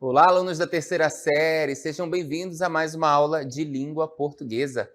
Olá, alunos da terceira série, sejam bem-vindos a mais uma aula de língua portuguesa.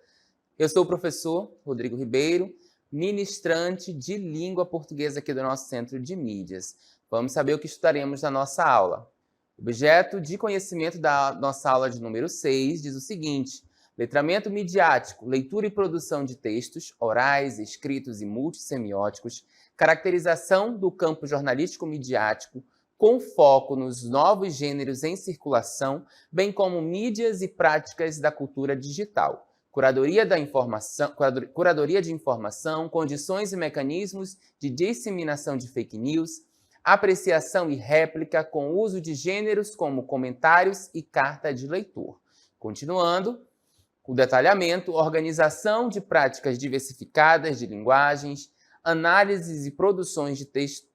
Eu sou o professor Rodrigo Ribeiro, ministrante de língua portuguesa aqui do nosso Centro de Mídias. Vamos saber o que estudaremos na nossa aula. O objeto de conhecimento da nossa aula de número 6 diz o seguinte: letramento midiático, leitura e produção de textos, orais, escritos e multissemióticos, caracterização do campo jornalístico midiático, com foco nos novos gêneros em circulação, bem como mídias e práticas da cultura digital. Curadoria de informação, condições e mecanismos de disseminação de fake news, apreciação e réplica com uso de gêneros como comentários e carta de leitor. Continuando, o detalhamento, organização de práticas diversificadas de linguagens, análises e produções de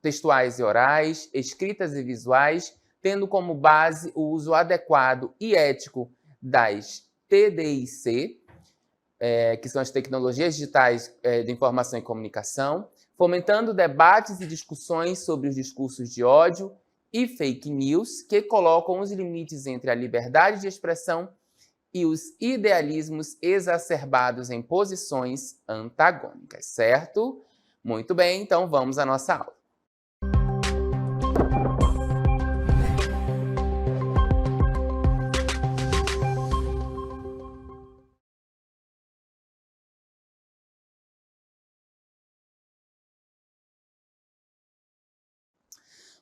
textuais e orais, escritas e visuais, tendo como base o uso adequado e ético das TDIC, que são as tecnologias digitais de informação e comunicação, fomentando debates e discussões sobre os discursos de ódio e fake news, que colocam os limites entre a liberdade de expressão e os idealismos exacerbados em posições antagônicas, certo? Muito bem, então vamos à nossa aula.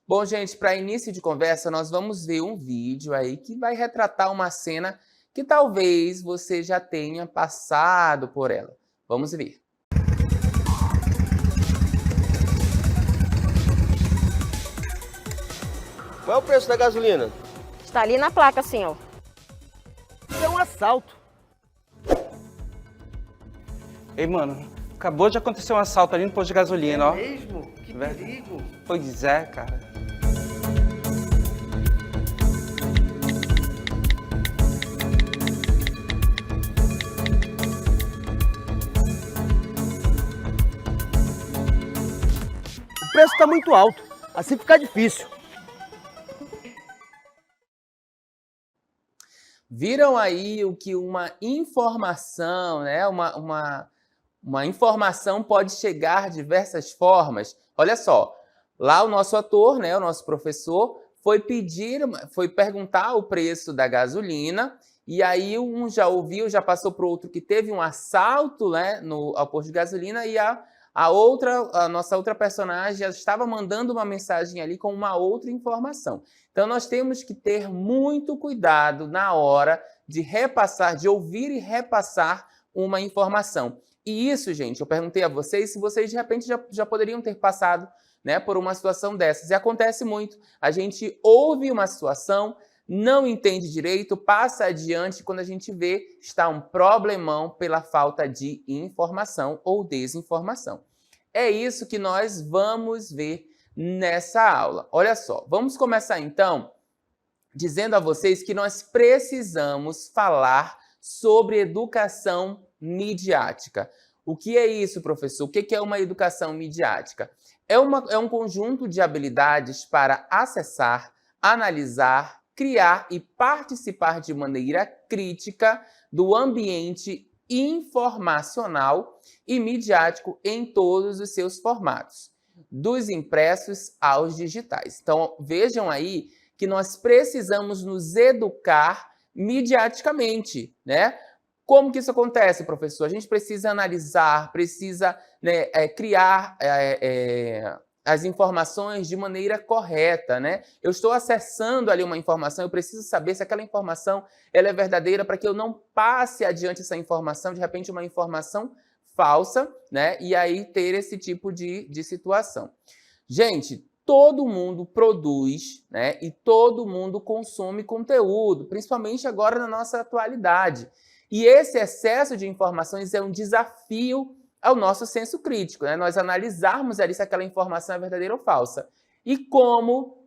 Bom, gente, para início de conversa, nós vamos ver um vídeo aí que vai retratar uma cena que talvez você já tenha passado por ela. Vamos ver. Qual é o preço da gasolina? Está ali na placa, senhor. Isso é um assalto. Ei, mano, acabou de acontecer um assalto ali no posto de gasolina, ó. Mesmo? Que perigo. Pois é, cara. O preço está muito alto, assim fica difícil. Viram aí o que uma informação, né? Uma informação pode chegar de diversas formas. Olha só, lá o nosso ator, né, o nosso professor, foi perguntar o preço da gasolina, e aí um já ouviu, já passou para o outro que teve um assalto, né, ao posto de gasolina, e a nossa outra personagem já estava mandando uma mensagem ali com uma outra informação. Então, nós temos que ter muito cuidado na hora de repassar, de ouvir e repassar uma informação. E isso, gente, eu perguntei a vocês se vocês, de repente, já poderiam ter passado, né, por uma situação dessas. E acontece muito. A gente ouve uma situação, não entende direito, passa adiante, quando a gente vê, está um problemão pela falta de informação ou desinformação. É isso que nós vamos ver nessa aula. Olha só, vamos começar então dizendo a vocês que nós precisamos falar sobre educação midiática. O que é isso, professor? O que é uma educação midiática? É um conjunto de habilidades para acessar, analisar, criar e participar de maneira crítica do ambiente informacional e midiático em todos os seus formatos, dos impressos aos digitais. Então, vejam aí que nós precisamos nos educar midiaticamente, né? Como que isso acontece, professor? A gente precisa analisar, precisa, né, criar as informações de maneira correta, né? Eu estou acessando ali uma informação, eu preciso saber se aquela informação ela é verdadeira para que eu não passe adiante essa informação, de repente uma informação falsa, né? E aí ter esse tipo de situação. Gente, todo mundo produz, né? E todo mundo consome conteúdo, principalmente agora na nossa atualidade. E esse excesso de informações é um desafio ao nosso senso crítico, né? Nós analisarmos ali se aquela informação é verdadeira ou falsa. E como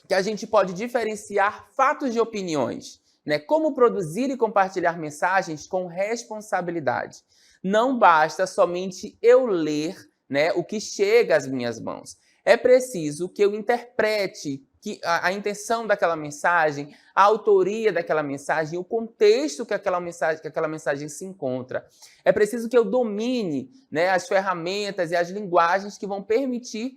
que a gente pode diferenciar fatos de opiniões, né? Como produzir e compartilhar mensagens com responsabilidade. Não basta somente eu ler, né, o que chega às minhas mãos. É preciso que eu interprete a intenção daquela mensagem, a autoria daquela mensagem, o contexto que aquela mensagem se encontra. É preciso que eu domine, né, as ferramentas e as linguagens que vão permitir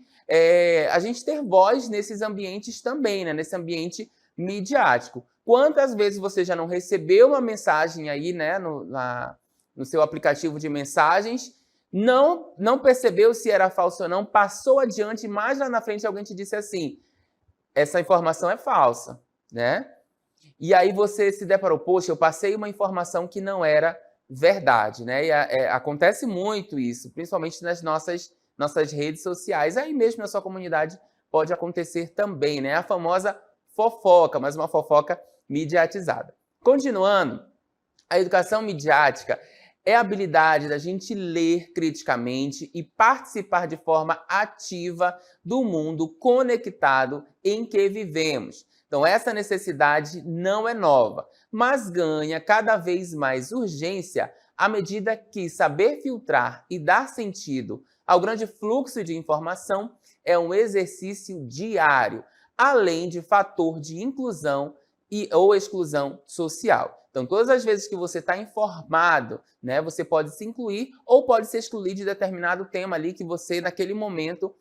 a gente ter voz nesses ambientes também, né, nesse ambiente midiático. Quantas vezes você já não recebeu uma mensagem aí, né, no seu aplicativo de mensagens, não percebeu se era falso ou não, passou adiante, mas lá na frente alguém te disse assim, essa informação é falsa, né? E aí você se deparou, poxa, eu passei uma informação que não era verdade, né? E acontece muito isso, principalmente nas nossas redes sociais, aí mesmo na sua comunidade pode acontecer também, né? A famosa fofoca, mas uma fofoca midiatizada. Continuando, a educação midiática é a habilidade da gente ler criticamente e participar de forma ativa do mundo conectado em que vivemos. Então, essa necessidade não é nova, mas ganha cada vez mais urgência à medida que saber filtrar e dar sentido ao grande fluxo de informação é um exercício diário, além de fator de inclusão ou exclusão social. Então, todas as vezes que você está informado, né, você pode se incluir ou pode se excluir de determinado tema ali que você, naquele momento,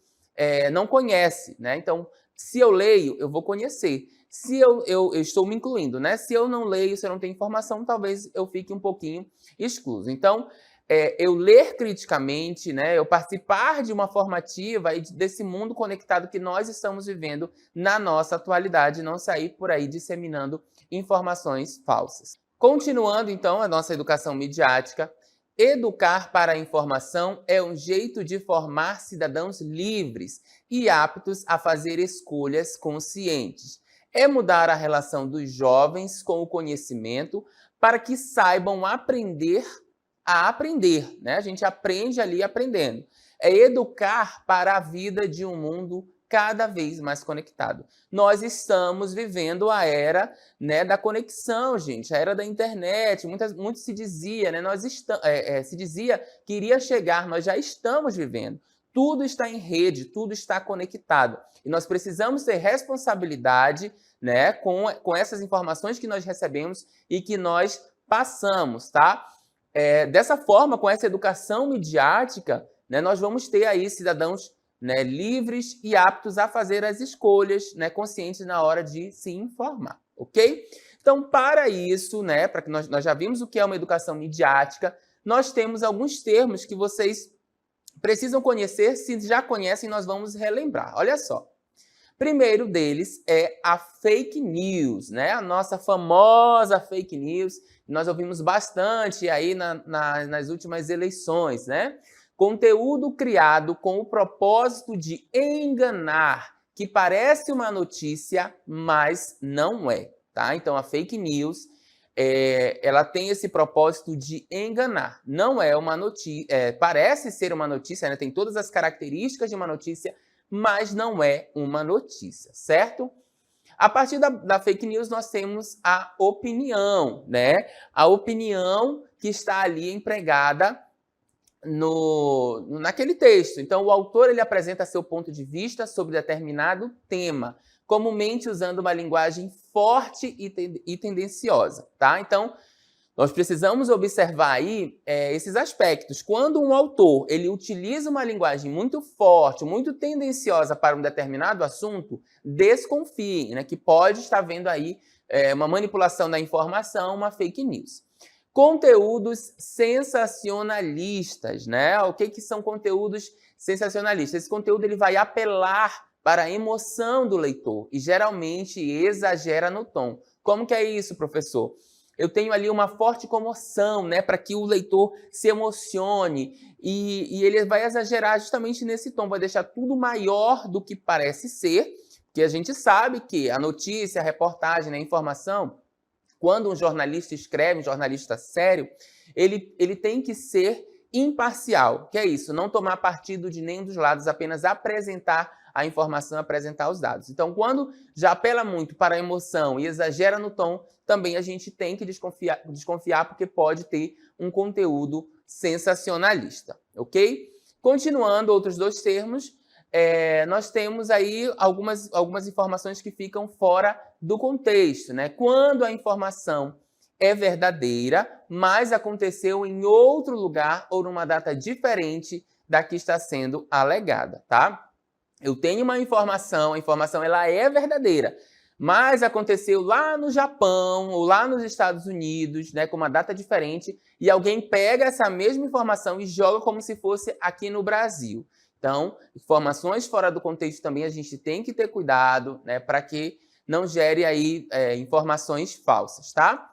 não conhece, né? Então, se eu leio, eu vou conhecer. Se eu estou me incluindo, né? Se eu não leio, se eu não tenho informação, talvez eu fique um pouquinho excluso. Então, eu ler criticamente, né? Eu participar de uma formativa e desse mundo conectado que nós estamos vivendo na nossa atualidade, não sair por aí disseminando informações falsas. Continuando, então, a nossa educação midiática, educar para a informação é um jeito de formar cidadãos livres e aptos a fazer escolhas conscientes. É mudar a relação dos jovens com o conhecimento para que saibam aprender a aprender, né? A gente aprende ali aprendendo. É educar para a vida de um mundo cada vez mais conectado. Nós estamos vivendo a era, né, da conexão, gente, a era da internet. Muito se dizia, né, se dizia que iria chegar, nós já estamos vivendo. Tudo está em rede, tudo está conectado. E nós precisamos ter responsabilidade, né, com essas informações que nós recebemos e que nós passamos, tá? Dessa forma, com essa educação midiática, né, nós vamos ter aí cidadãos, né, livres e aptos a fazer as escolhas, né, conscientes na hora de se informar, ok? Então, para isso, né, para que nós já vimos o que é uma educação midiática, nós temos alguns termos que vocês precisam conhecer. Se já conhecem, nós vamos relembrar. Olha só. Primeiro deles é a fake news, né? A nossa famosa fake news. Nós ouvimos bastante aí nas últimas eleições, né? Conteúdo criado com o propósito de enganar, que parece uma notícia, mas não é, tá? Então, a fake news, ela tem esse propósito de enganar. Não é uma notícia, parece ser uma notícia, né? Tem todas as características de uma notícia, mas não é uma notícia, certo? A partir da fake news, nós temos a opinião, né? A opinião que está ali empregada naquele texto. Então, o autor ele apresenta seu ponto de vista sobre determinado tema, comumente usando uma linguagem forte e tendenciosa, tá? Então, nós precisamos observar aí esses aspectos. Quando um autor ele utiliza uma linguagem muito forte, muito tendenciosa para um determinado assunto, desconfie, né, que pode estar vendo aí uma manipulação da informação, uma fake news. Conteúdos sensacionalistas, né? O que são conteúdos sensacionalistas? Esse conteúdo ele vai apelar para a emoção do leitor e geralmente exagera no tom. Como que é isso, professor? Eu tenho ali uma forte comoção, né, para que o leitor se emocione e ele vai exagerar justamente nesse tom, vai deixar tudo maior do que parece ser, porque a gente sabe que a notícia, a reportagem, né, a informação, quando um jornalista escreve, um jornalista sério, ele tem que ser imparcial, que é isso, não tomar partido de nenhum dos lados, apenas apresentar a informação, apresentar os dados. Então, quando já apela muito para a emoção e exagera no tom, também a gente tem que desconfiar porque pode ter um conteúdo sensacionalista, ok? Continuando, outros dois termos, nós temos aí algumas informações que ficam fora do contexto, né? Quando a informação é verdadeira, mas aconteceu em outro lugar ou numa data diferente da que está sendo alegada, tá? Eu tenho uma informação, a informação ela é verdadeira, mas aconteceu lá no Japão ou lá nos Estados Unidos, né, com uma data diferente, e alguém pega essa mesma informação e joga como se fosse aqui no Brasil. Então, informações fora do contexto também a gente tem que ter cuidado, né, para que não gere aí informações falsas, tá?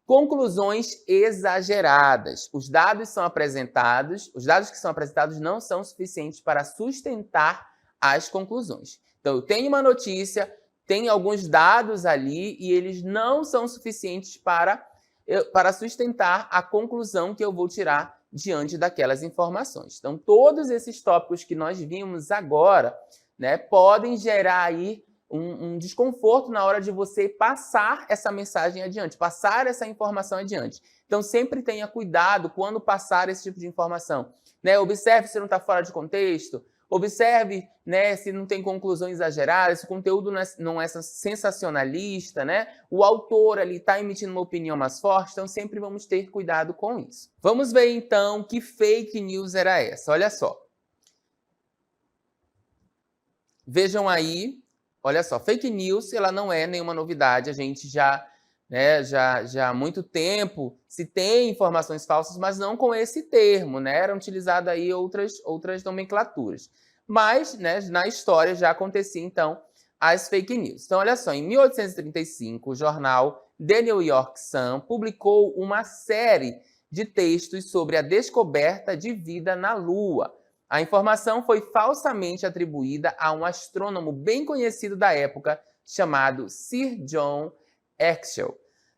Conclusões exageradas. Os dados que são apresentados não são suficientes para sustentar as conclusões. Então, eu tenho uma notícia, tem alguns dados ali e eles não são suficientes para sustentar a conclusão que eu vou tirar diante daquelas informações. Então, todos esses tópicos que nós vimos agora, né, podem gerar aí um desconforto na hora de você passar essa mensagem adiante, passar essa informação adiante. Então, sempre tenha cuidado quando passar esse tipo de informação, né? Observe se não está fora de contexto, observe, né, se não tem conclusões exageradas, se o conteúdo não é sensacionalista, né? O autor ali está emitindo uma opinião mais forte, então sempre vamos ter cuidado com isso. Vamos ver, então, que fake news era essa. Olha só. Vejam aí. Olha só, fake news, ela não é nenhuma novidade, a gente já há muito tempo se tem informações falsas, mas não com esse termo, né? Eram utilizadas aí outras nomenclaturas. Mas, né, na história já acontecia, então, as fake news. Então, olha só, em 1835, o jornal The New York Sun publicou uma série de textos sobre a descoberta de vida na Lua. A informação foi falsamente atribuída a um astrônomo bem conhecido da época, chamado Sir John Herschel,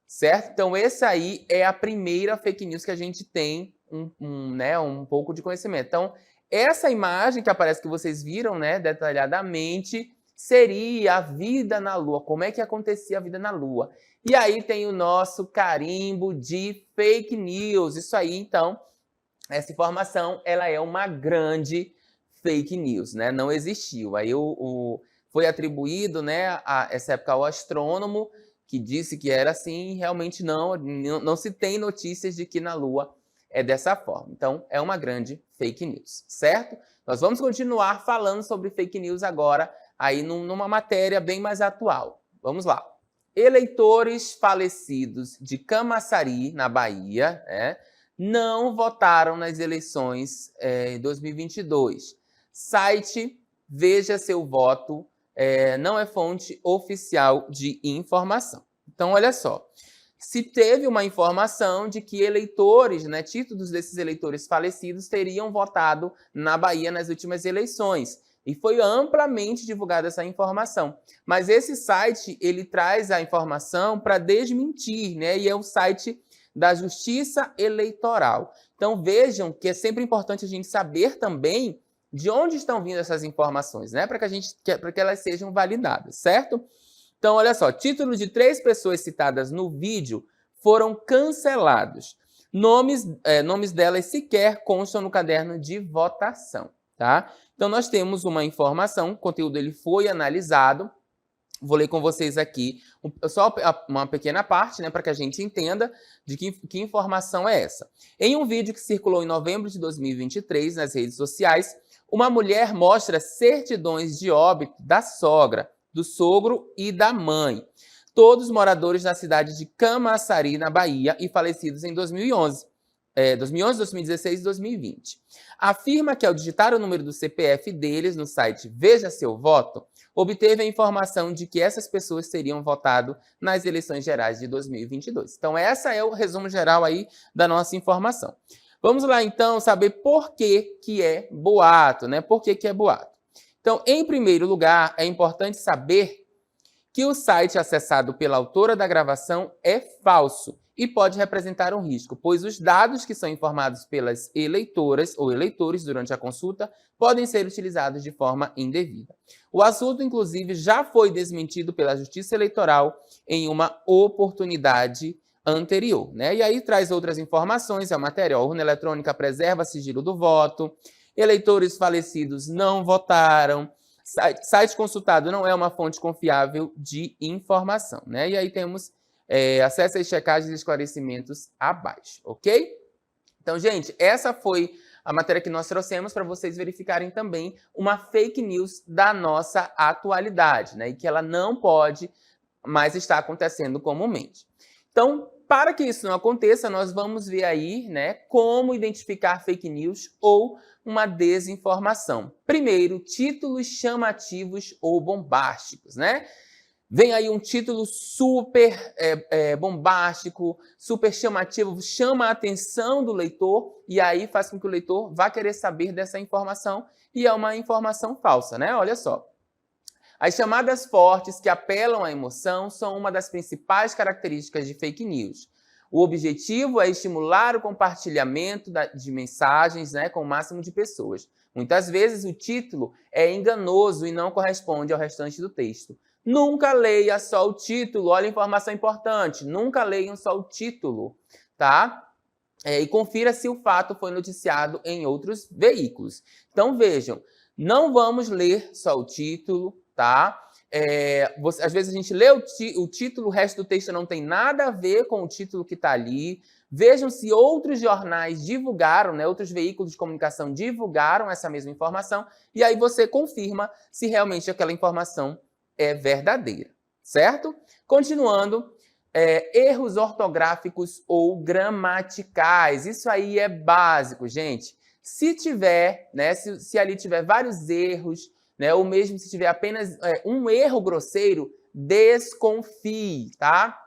certo? Então, essa aí é a primeira fake news que a gente tem um pouco de conhecimento. Então, essa imagem que aparece que vocês viram, né, detalhadamente, seria a vida na Lua. Como é que acontecia a vida na Lua? E aí tem o nosso carimbo de fake news. Isso aí, então, essa informação, ela é uma grande fake news, né? Não existiu. Aí foi atribuído, né, a essa época ao astrônomo que disse que era assim, realmente não se tem notícias de que na Lua é dessa forma. Então, é uma grande fake news, certo? Nós vamos continuar falando sobre fake news agora, aí numa matéria bem mais atual. Vamos lá. Eleitores falecidos de Camaçari, na Bahia, né, não votaram nas eleições em 2022. Site Veja Seu Voto não é fonte oficial de informação. Então, olha só. Se teve uma informação de que eleitores, né, títulos desses eleitores falecidos teriam votado na Bahia nas últimas eleições. E foi amplamente divulgada essa informação. Mas esse site, ele traz a informação para desmentir, né? E é o site da Justiça Eleitoral. Então, vejam que é sempre importante a gente saber também de onde estão vindo essas informações, né? Para que elas sejam validadas, certo? Então, olha só, títulos de 3 pessoas citadas no vídeo foram cancelados. Nomes delas sequer constam no caderno de votação, tá? Então, nós temos uma informação, o conteúdo ele foi analisado. Vou ler com vocês aqui só uma pequena parte, né, para que a gente entenda de que informação é essa. Em um vídeo que circulou em novembro de 2023 nas redes sociais, uma mulher mostra certidões de óbito da sogra, do sogro e da mãe, todos moradores da cidade de Camaçari, na Bahia, e falecidos em 2011, 2016 e 2020. Afirma que, ao digitar o número do CPF deles no site Veja Seu Voto, obteve a informação de que essas pessoas teriam votado nas eleições gerais de 2022. Então, essa é o resumo geral aí da nossa informação. Vamos lá, então, saber por que é boato, né? Por que é boato? Então, em primeiro lugar, é importante saber que o site acessado pela autora da gravação é falso e pode representar um risco, pois os dados que são informados pelas eleitoras ou eleitores durante a consulta podem ser utilizados de forma indevida. O assunto, inclusive, já foi desmentido pela Justiça Eleitoral em uma oportunidade anterior, né? E aí traz outras informações, a matéria, a urna eletrônica preserva sigilo do voto, Eleitores falecidos não votaram. Site consultado não é uma fonte confiável de informação, né? E aí temos acesso às checagens e esclarecimentos abaixo, ok? Então, gente, essa foi a matéria que nós trouxemos para vocês verificarem também uma fake news da nossa atualidade, né? E que ela não pode mais estar acontecendo comumente. Então, para que isso não aconteça, nós vamos ver aí, né, como identificar fake news ou uma desinformação. Primeiro, títulos chamativos ou bombásticos, né? Vem aí um título super bombástico, super chamativo, chama a atenção do leitor e aí faz com que o leitor vá querer saber dessa informação e é uma informação falsa, né? Olha só. As chamadas fortes que apelam à emoção são uma das principais características de fake news. O objetivo é estimular o compartilhamento de mensagens, né, com o máximo de pessoas. Muitas vezes o título é enganoso e não corresponde ao restante do texto. Nunca leia só o título, olha a informação importante, nunca leiam só o título, tá? E confira se o fato foi noticiado em outros veículos. Então vejam, não vamos ler só o título, tá? Às vezes a gente lê o título, o resto do texto não tem nada a ver com o título que está ali. Vejam se outros jornais divulgaram, né, outros veículos de comunicação divulgaram essa mesma informação, e aí você confirma se realmente aquela informação é verdadeira, certo? Continuando, erros ortográficos ou gramaticais. Isso aí é básico, gente. Se tiver, né, se ali tiver vários erros, né, ou mesmo se tiver apenas um erro grosseiro, desconfie, tá?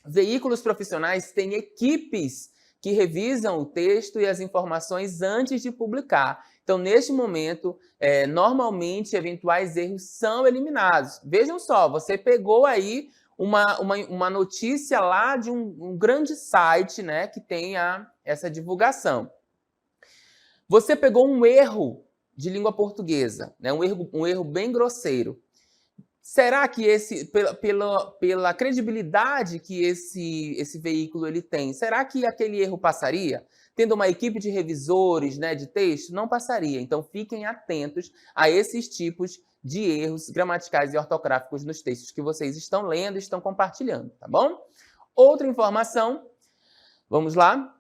Veículos profissionais têm equipes que revisam o texto e as informações antes de publicar. Então, neste momento, normalmente, eventuais erros são eliminados. Vejam só, você pegou aí uma notícia lá de um grande site, né, que tem essa divulgação. Você pegou um erro de língua portuguesa, né, um erro bem grosseiro. Será que pela credibilidade que esse veículo ele tem, será que aquele erro passaria? Tendo uma equipe de revisores, né, de texto, não passaria. Então, fiquem atentos a esses tipos de erros gramaticais e ortográficos nos textos que vocês estão lendo e estão compartilhando, tá bom? Outra informação, vamos lá.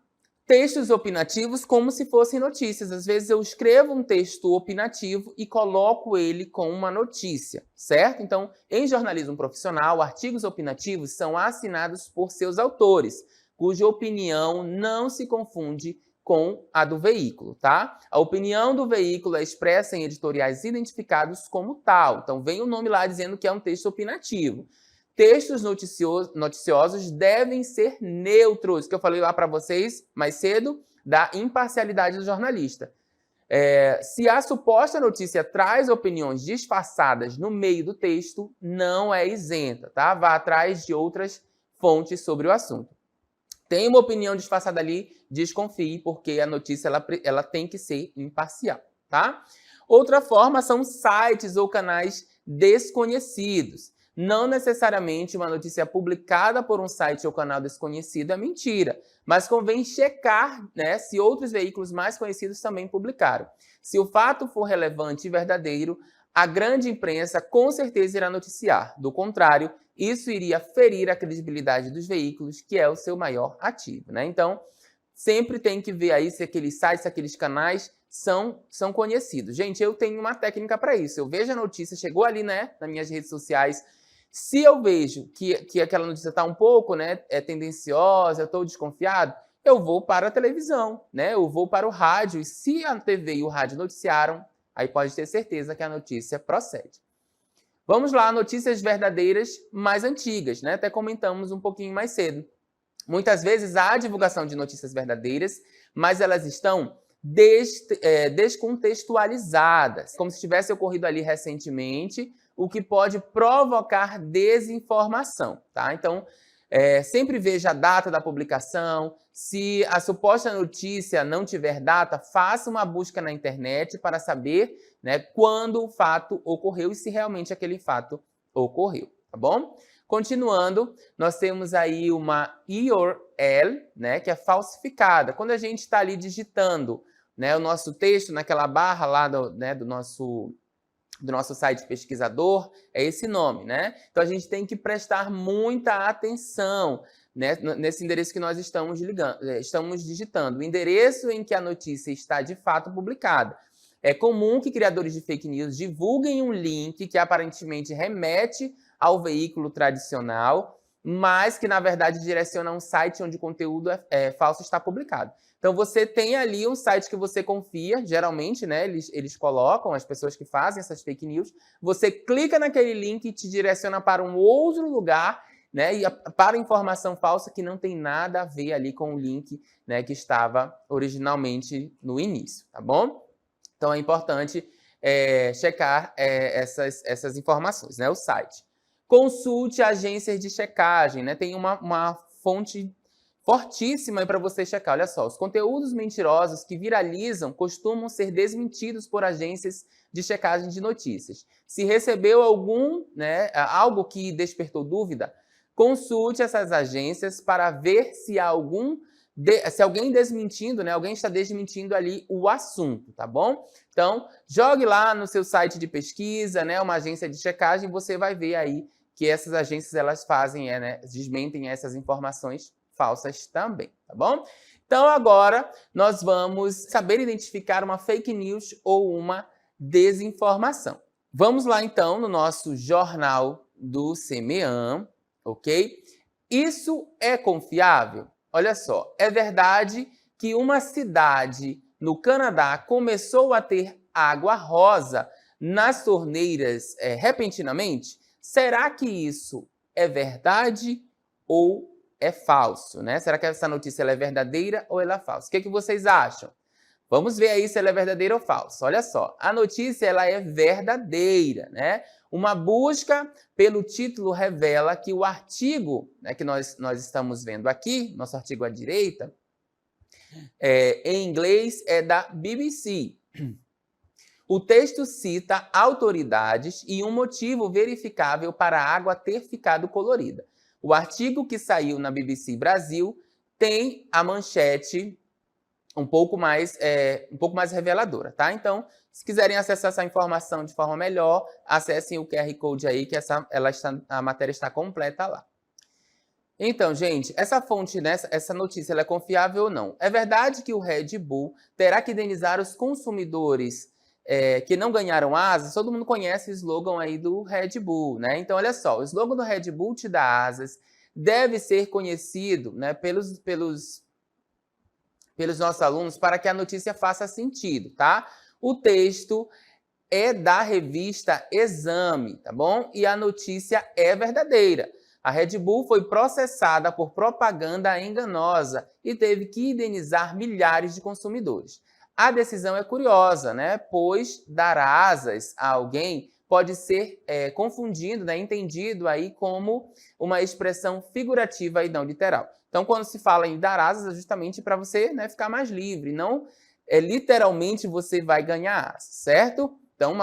Textos opinativos como se fossem notícias. Às vezes eu escrevo um texto opinativo e coloco ele com uma notícia, certo? Então, em jornalismo profissional, artigos opinativos são assinados por seus autores, cuja opinião não se confunde com a do veículo, tá? A opinião do veículo é expressa em editoriais identificados como tal. Então, vem o nome lá dizendo que é um texto opinativo. Textos noticiosos devem ser neutros, que eu falei lá para vocês mais cedo, da imparcialidade do jornalista. Se a suposta notícia traz opiniões disfarçadas no meio do texto, não é isenta, tá? Vá atrás de outras fontes sobre o assunto. Tem uma opinião disfarçada ali, desconfie, porque a notícia ela tem que ser imparcial, tá? Outra forma são sites ou canais desconhecidos. Não necessariamente uma notícia publicada por um site ou canal desconhecido é mentira, mas convém checar, né, se outros veículos mais conhecidos também publicaram. Se o fato for relevante e verdadeiro, a grande imprensa com certeza irá noticiar. Do contrário, isso iria ferir a credibilidade dos veículos, que é o seu maior ativo, né? Então, sempre tem que ver aí se aqueles sites, se aqueles canais são conhecidos. Gente, eu tenho uma técnica para isso. Eu vejo a notícia, chegou ali, né, nas minhas redes sociais. Se eu vejo que aquela notícia está um pouco, né, tendenciosa, eu estou desconfiado, eu vou para a televisão, né? Eu vou para o rádio. E se a TV e o rádio noticiaram, aí pode ter certeza que a notícia procede. Vamos lá, notícias verdadeiras mais antigas, né? Até comentamos um pouquinho mais cedo. Muitas vezes há divulgação de notícias verdadeiras, mas elas estão descontextualizadas, como se tivesse ocorrido ali recentemente, o que pode provocar desinformação, tá? Então, sempre veja a data da publicação. Se a suposta notícia não tiver data, faça uma busca na internet para saber, né, quando o fato ocorreu e se realmente aquele fato ocorreu, tá bom? Continuando, nós temos aí uma URL, né, que é falsificada. Quando a gente está ali digitando né, o nosso texto naquela barra lá do nosso site pesquisador, é esse nome, né? Então, a gente tem que prestar muita atenção, né, nesse endereço que nós estamos digitando, o endereço em que a notícia está de fato publicada. É comum que criadores de fake news divulguem um link que aparentemente remete ao veículo tradicional, mas que, na verdade, direciona a um site onde o conteúdo falso está publicado. Então, você tem ali um site que você confia, geralmente, né, eles colocam, as pessoas que fazem essas fake news, você clica naquele link e te direciona para um outro lugar, né, e para informação falsa que não tem nada a ver ali com o link, né, que estava originalmente no início, tá bom? Então, é importante checar essas informações, né, o site. Consulte agências de checagem, né? Tem uma fonte fortíssima para você checar. Olha só, os conteúdos mentirosos que viralizam costumam ser desmentidos por agências de checagem de notícias. Se recebeu algo que despertou dúvida, consulte essas agências para ver se alguém desmentindo, né? Alguém está desmentindo ali o assunto, tá bom? Então, jogue lá no seu site de pesquisa, né? Uma agência de checagem, você vai ver aí que essas agências elas fazem, desmentem essas informações falsas também, tá bom? Então, agora nós vamos saber identificar uma fake news ou uma desinformação. Vamos lá, então, no nosso jornal do CMEAN, ok? Isso é confiável? Olha só, é verdade que uma cidade no Canadá começou a ter água rosa nas torneiras repentinamente? Será que isso é verdade ou é falso, né? Será que essa notícia ela é verdadeira ou ela é falsa? O que vocês acham? Vamos ver aí se ela é verdadeira ou falsa. Olha só, a notícia ela é verdadeira, né? Uma busca pelo título revela que o artigo, né, que nós estamos vendo aqui, nosso artigo à direita, em inglês é da BBC. O texto cita autoridades e um motivo verificável para a água ter ficado colorida. O artigo que saiu na BBC Brasil tem a manchete um pouco mais reveladora, tá? Então, se quiserem acessar essa informação de forma melhor, acessem o QR Code aí, que a matéria está completa lá. Então, gente, essa fonte, né, essa notícia, ela é confiável ou não? É verdade que o Red Bull terá que indenizar os consumidores que não ganharam asas? Todo mundo conhece o slogan aí do Red Bull, né? Então, olha só, o slogan do Red Bull te dá asas, deve ser conhecido, né, pelos nossos alunos para que a notícia faça sentido, tá? O texto é da revista Exame, tá bom? E a notícia é verdadeira. A Red Bull foi processada por propaganda enganosa e teve que indenizar milhares de consumidores. A decisão é curiosa, né? Pois dar asas a alguém pode ser confundido, né? Entendido aí como uma expressão figurativa e não literal. Então, quando se fala em dar asas, é justamente para você, né, ficar mais livre. Não literalmente você vai ganhar asas, certo? Então,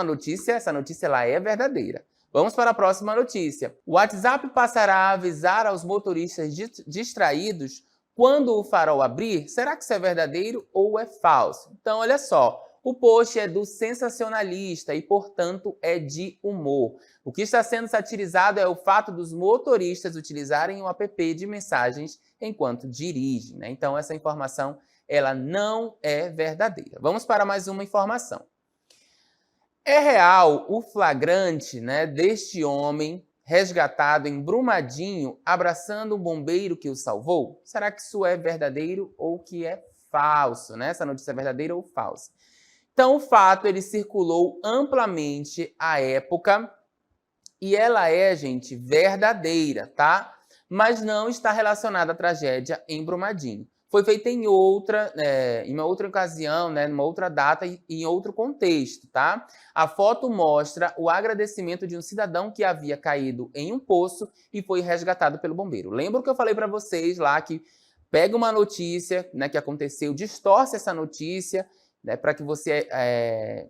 essa notícia ela é verdadeira. Vamos para a próxima notícia. O WhatsApp passará a avisar aos motoristas distraídos quando o farol abrir. Será que isso é verdadeiro ou é falso? Então, olha só. O post é do sensacionalista e, portanto, é de humor. O que está sendo satirizado é o fato dos motoristas utilizarem o app de mensagens enquanto dirigem, né? Então, essa informação ela não é verdadeira. Vamos para mais uma informação. É real o flagrante, né, deste homem resgatado em Brumadinho abraçando um bombeiro que o salvou? Será que isso é verdadeiro ou que é falso, né? Essa notícia é verdadeira ou falsa? Então, o fato, ele circulou amplamente à época e ela é, gente, verdadeira, tá? Mas não está relacionada à tragédia em Brumadinho. Foi feita em uma outra ocasião, né, numa outra data e em outro contexto, tá? A foto mostra o agradecimento de um cidadão que havia caído em um poço e foi resgatado pelo bombeiro. Lembra que eu falei para vocês lá que pega uma notícia, né, que aconteceu, distorce essa notícia, né, para que você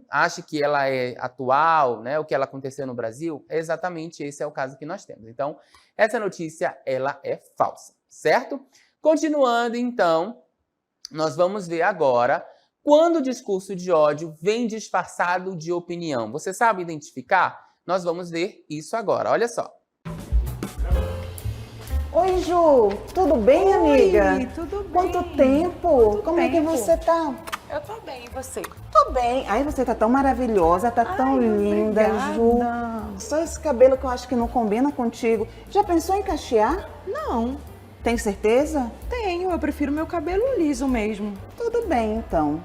ache que ela é atual, né, o que ela aconteceu no Brasil? Exatamente esse é o caso que nós temos. Então, essa notícia ela é falsa, certo? Continuando, então, nós vamos ver agora Quando o discurso de ódio vem disfarçado de opinião, você sabe identificar? Nós vamos ver isso agora, olha só. Oi, Ju, tudo bem, amiga? Oi, tudo bem. Quanto tempo? Como é que tempo. você tá? Eu tô bem, e você? Tô bem. Ai, você tá tão maravilhosa, tá tão linda, obrigada. Ju. Só esse cabelo que eu acho que não combina contigo. Já pensou em cachear? Não, Tem certeza? tenho. Eu prefiro meu cabelo liso mesmo. Tudo bem, então.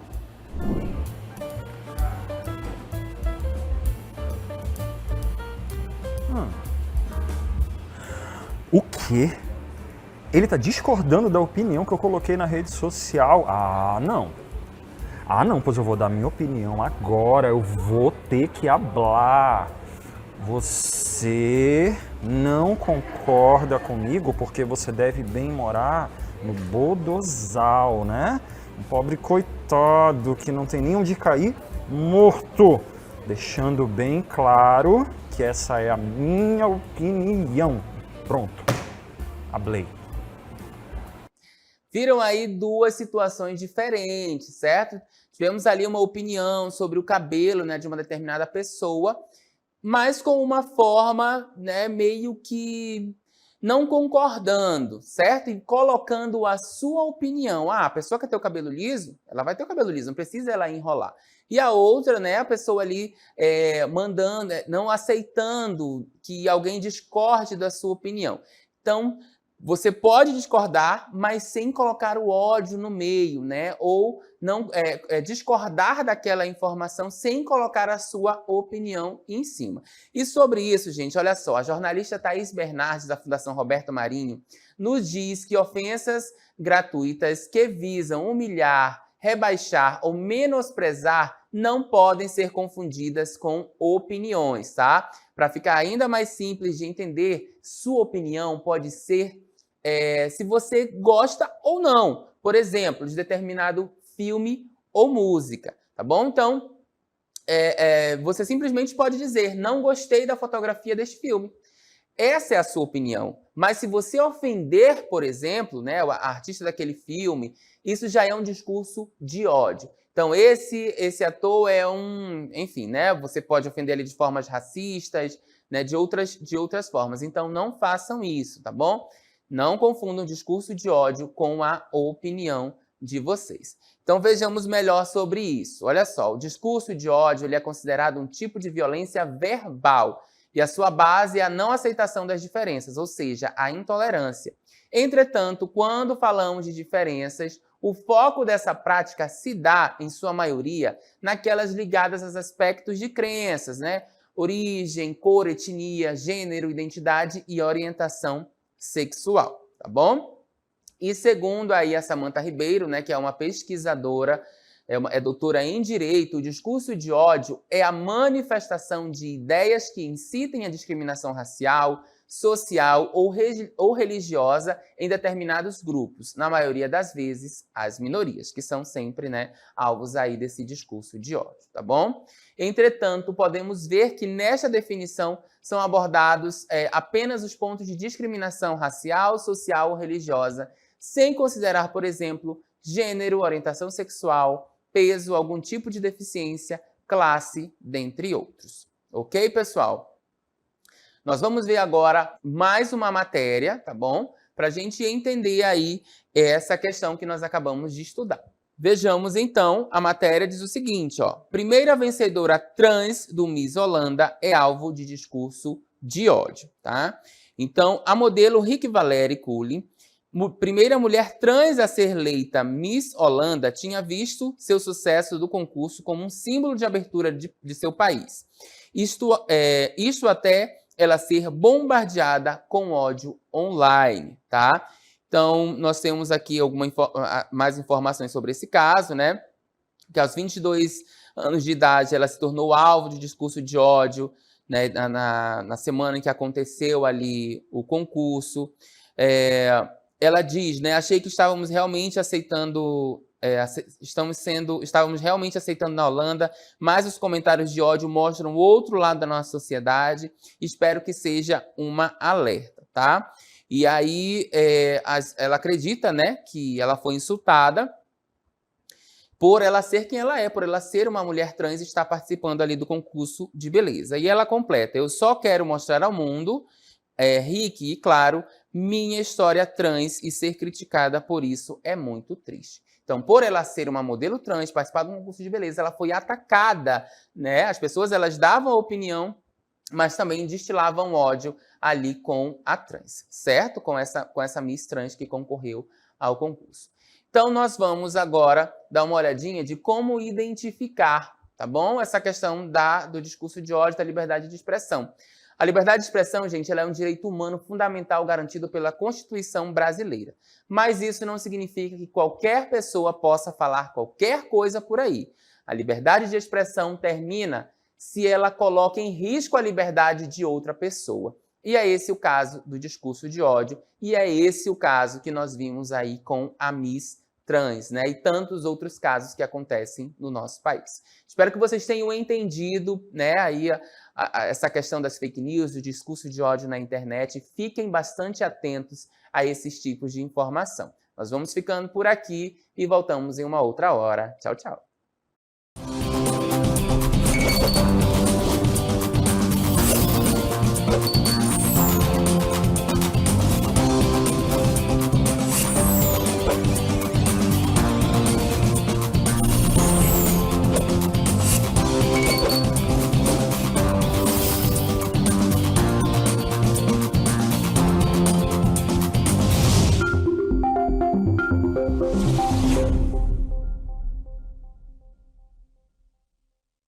O quê? Ele tá discordando da opinião que eu coloquei na rede social? Ah, não. Ah, não, pois eu vou dar minha opinião agora. Eu vou ter que hablar. Você não concorda comigo porque você deve bem morar no Bodozal, né? Um pobre coitado que não tem nem onde cair morto. Deixando bem claro que essa é a minha opinião. Pronto. Hablei. Viram aí duas situações diferentes, certo? Tivemos ali uma opinião sobre o cabelo, né, de uma determinada pessoa, mas com uma forma, né, meio que não concordando, certo? E colocando a sua opinião. Ah, a pessoa quer ter o cabelo liso, ela vai ter o cabelo liso, não precisa ela enrolar. E a outra, né, a pessoa ali mandando, não aceitando que alguém discorde da sua opinião. Então, você pode discordar, mas sem colocar o ódio no meio, né? Ou não discordar daquela informação sem colocar a sua opinião em cima. E sobre isso, gente, olha só, a jornalista Thaís Bernardes, da Fundação Roberto Marinho, nos diz que ofensas gratuitas que visam humilhar, rebaixar ou menosprezar não podem ser confundidas com opiniões, tá? Para ficar ainda mais simples de entender, sua opinião pode ser se você gosta ou não, por exemplo, de determinado filme ou música, tá bom? Então, você simplesmente pode dizer, não gostei da fotografia deste filme. Essa é a sua opinião. Mas se você ofender, por exemplo, né, a artista daquele filme, isso já é um discurso de ódio. Então, esse ator é enfim, né? Você pode ofender ele de formas racistas, né, de outras formas. Então, não façam isso, tá bom? Não confundam o discurso de ódio com a opinião de vocês. Então, vejamos melhor sobre isso. Olha só, o discurso de ódio ele é considerado um tipo de violência verbal e a sua base é a não aceitação das diferenças, ou seja, a intolerância. Entretanto, quando falamos de diferenças, o foco dessa prática se dá, em sua maioria, naquelas ligadas aos aspectos de crenças, né? Origem, cor, etnia, gênero, identidade e orientação sexual, tá bom? E segundo aí a Samantha Ribeiro, né, que é uma pesquisadora, é doutora em Direito, o discurso de ódio é a manifestação de ideias que incitem a discriminação racial, social ou religiosa em determinados grupos, na maioria das vezes as minorias, que são sempre, né, alvos aí desse discurso de ódio, tá bom? Entretanto, podemos ver que nesta definição são abordados apenas os pontos de discriminação racial, social ou religiosa, sem considerar, por exemplo, gênero, orientação sexual, peso, algum tipo de deficiência, classe, dentre outros. Ok, pessoal? Nós vamos ver agora mais uma matéria, tá bom? Para a gente entender aí essa questão que nós acabamos de estudar. Vejamos, então, a matéria diz o seguinte, ó. Primeira vencedora trans do Miss Holanda é alvo de discurso de ódio, tá? Então, a modelo Rick Valeri Cooley, primeira mulher trans a ser eleita Miss Holanda, tinha visto seu sucesso do concurso como um símbolo de abertura de seu país. Isto até ela ser bombardeada com ódio online, tá? Então, nós temos aqui mais informações sobre esse caso, né? Que aos 22 anos de idade, ela se tornou alvo de discurso de ódio, né? Na semana em que aconteceu ali o concurso. Ela diz, né? Achei que estávamos realmente aceitando... estávamos realmente aceitando na Holanda, mas os comentários de ódio mostram o outro lado da nossa sociedade. Espero que seja uma alerta, tá? E aí, ela acredita, né, que ela foi insultada por ela ser quem ela é, por ela ser uma mulher trans e estar participando ali do concurso de beleza. E ela completa: eu só quero mostrar ao mundo, Rick, e claro, minha história trans e ser criticada por isso é muito triste. Então, por ela ser uma modelo trans, participar de um concurso de beleza, ela foi atacada, né? As pessoas, elas davam opinião, mas também destilavam ódio ali com a trans, certo? Com essa Miss Trans que concorreu ao concurso. Então, nós vamos agora dar uma olhadinha de como identificar, tá bom? Essa questão do discurso de ódio, da liberdade de expressão. A liberdade de expressão, gente, ela é um direito humano fundamental garantido pela Constituição brasileira. Mas isso não significa que qualquer pessoa possa falar qualquer coisa por aí. A liberdade de expressão termina se ela coloca em risco a liberdade de outra pessoa. E é esse o caso do discurso de ódio, e é esse o caso que nós vimos aí com a Miss Trans, né? E tantos outros casos que acontecem no nosso país. Espero que vocês tenham entendido, né, aí essa questão das fake news, do discurso de ódio na internet. Fiquem bastante atentos a esses tipos de informação. Nós vamos ficando por aqui e voltamos em uma outra hora. Tchau, tchau.